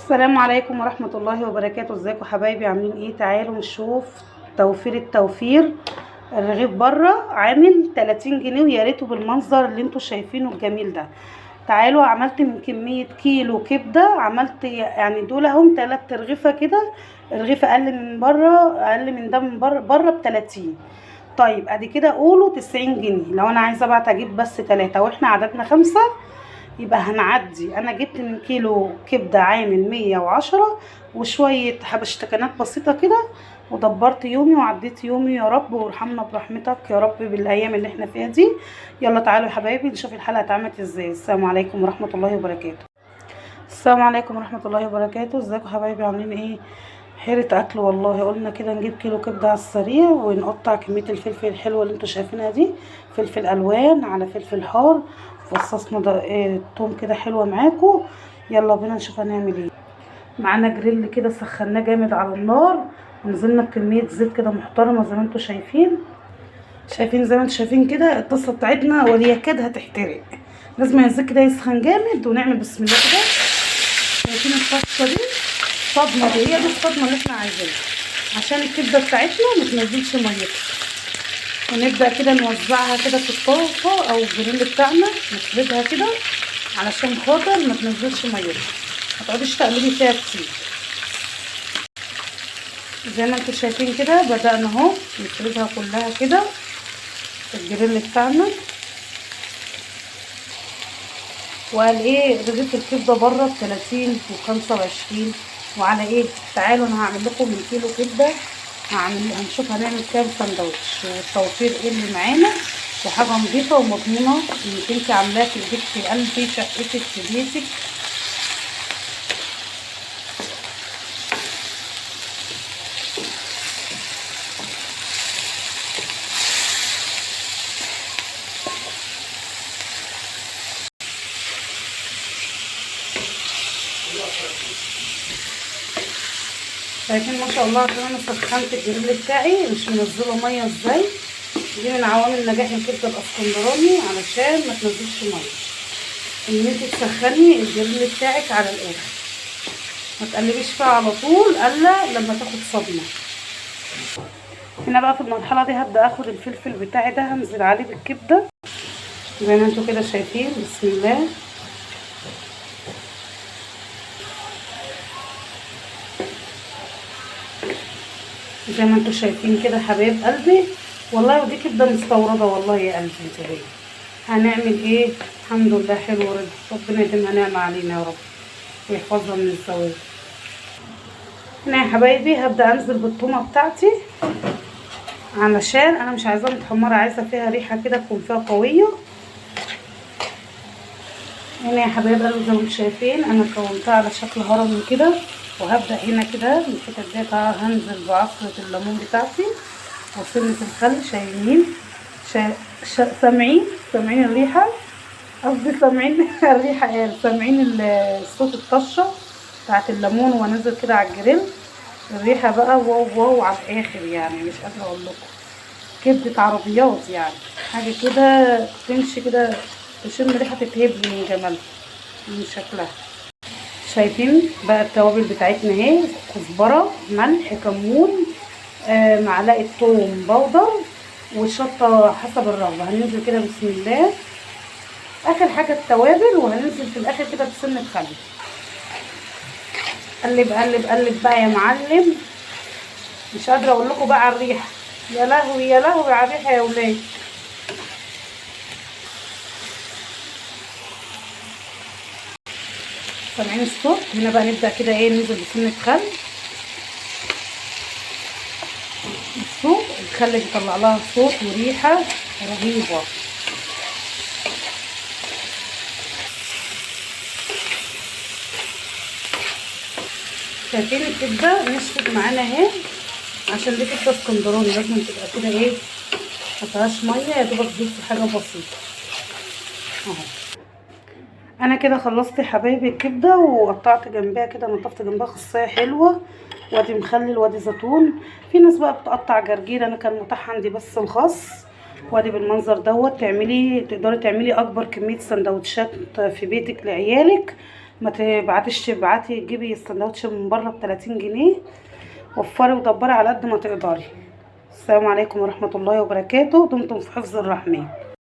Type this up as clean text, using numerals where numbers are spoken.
السلام عليكم ورحمة الله وبركاته. ازيكم حبايبي؟ عاملين ايه؟ تعالوا نشوف توفير التوفير. الرغيف بره عامل 30 جنيه ويا ريته بالمنظر اللي انتوا شايفينه الجميل ده. تعالوا، عملت من كمية كيلو كبدة، عملت يعني دول اهم 3 رغيفة كده. الرغيف اقل من بره، اقل من ده من بره ب30. طيب ادي كده قولوا 90 جنيه. لو انا عايزة بقى اجيب بس 3 واحنا عددنا 5 يبقى هنعدي. انا جبت من كيلو كبده عامل 110 وشويه حبشتكنات بسيطه كده، ودبرت يومي وعديت يومي. يا رب وارحمنا برحمتك يا رب بالايام اللي احنا فيها دي. يلا تعالوا يا حبايبي نشوف الحلقه اتعملت ازاي. السلام عليكم ورحمه الله وبركاته. السلام عليكم ورحمه الله وبركاته. ازيكم حبايبي؟ عاملين ايه؟ حيرة اكل والله. قلنا كده نجيب كيلو كبده على السريع ونقطع كميه الفلفل الحلوه اللي انتوا شايفينها دي، فلفل الوان على فلفل حار. فصصنا ده توم كده حلوه معاكم. يلا بينا نشوف هنعمل ايه. معانا جريل كده سخناه جامد على النار، ونزلنا بكميه زيت كده محترمه زي ما انتوا شايفين زي ما انتوا شايفين كده. الطاسه بتاعتنا وليكاد هتحترق، لازم الزيت كده يسخن جامد ونعمل بسم الله كده. شايفين الطاسه دي؟ صدمه دي، هي دي الصدمه اللي احنا عايزينها عشان الكبده بتاعتنا ما تنزلش ميتها. ونبدأ كده نوزعها كده في الطاسة او الجريل بتاعنا، نفردها كده علشان خاطر ما تنزلش ميتها، ما تقعديش تقلبي فيها كتير. زي ما انتوا شايفين كده بدأنا اهو نفردها كلها كده في الجريل بتاعنا. وقال ايه رغيف الكبده بره ب30 و25 وعلى ايه. تعالوا انا هعمل لكم من كيلو كبده هنشوف هنعمل كام سندوتش، والتوفير ايه اللي معانا، وحاجه نظيفه ومضمونه انك انت عاملاها في البيت في قلب شقتك في بيتك. شايفين ما شاء الله عشان انا سخنت الجريل بتاعي مش منزله ميه ازاي. دي من عوامل نجاح الكبده الاسكندراني علشان ما تنزلش ميه، ان انت تسخني الجريل بتاعك على الاخر، ما تقلبيش فيها على طول الا لما تاخد صدمه. هنا بقى في المرحله دي هبدا اخد الفلفل بتاعي ده هنزل عليه بالكبده زي ما انتوا كده شايفين. بسم الله. زي ما انتوا شايفين كده حبايب قلبي، والله ودي كبده مستورده والله يا قلبي. انت ايه هنعمل ايه؟ الحمد لله حلو ورد، ربنا يديمها نعمه علينا يا رب ويحفظها من الزوال. هنا يا حبايبي هبدا انزل بالطومه بتاعتي علشان انا مش عايزاها متحمره، عايزه فيها ريحه كده تكون فيها قويه. هنا يا حبايب قلبي زي ما انتم شايفين انا كونتها على شكل هرمي كده، وهبدا هنا كده من الحتت ديت هنزل بعصره الليمون بتاعتي وسنه الخل. شايفين سامعين الريحه، قصدي سامعين الريحه ايه، سامعين صوت الطشه بتاعت الليمون وانزل كده على الجريل. الريحه بقى واو واو على الاخر، يعني مش قادره اقول لكم. كبده عربيات يعني، حاجه كده تمشي كده تشم ريحه تتهبني من جمالها من شكلها. شايفين بقى التوابل بتاعتنا اهي، كزبره ملح كمون معلقه ثوم بودر وشطه حسب الرغبه. هننزل كده بسم الله اخر حاجه التوابل، وهننزل في الاخر كده بسنه خل. قلب قلب قلب بقى يا معلم. مش قادره اقول لكم بقى على الريحه، يا لهوي يا لهوي على الريحه يا ولاد. سامعين الصوت؟ هنا بقى نبدا كده ايه ننزل بسنه خل. الصوت الخل بيطلع لها صوت وريحه رهيبه. شايفين الكبده نشفت معانا اهي، عشان دي كبده اسكندراني لازم تبقى كده ايه مفيهاش ميه، يا دوبك تضيفي حاجه بسيطه اهو. انا كده خلصت يا حبايبي الكبده وقطعت جنبها كده، نضفت جنبها خصايه حلوه وادي مخلل وادي زيتون. في ناس بقى بتقطع جرجير، انا كان متاح عندي بس الخس. وادي بالمنظر دوت تقدري تعملي اكبر كميه سندوتشات في بيتك لعيالك ما تبعتيش تبعتي تجيبي السندوتش من بره ب30 جنيه. وفري ودبري على قد ما تقدري. السلام عليكم ورحمة الله وبركاته. دمتم في حفظ الرحمن.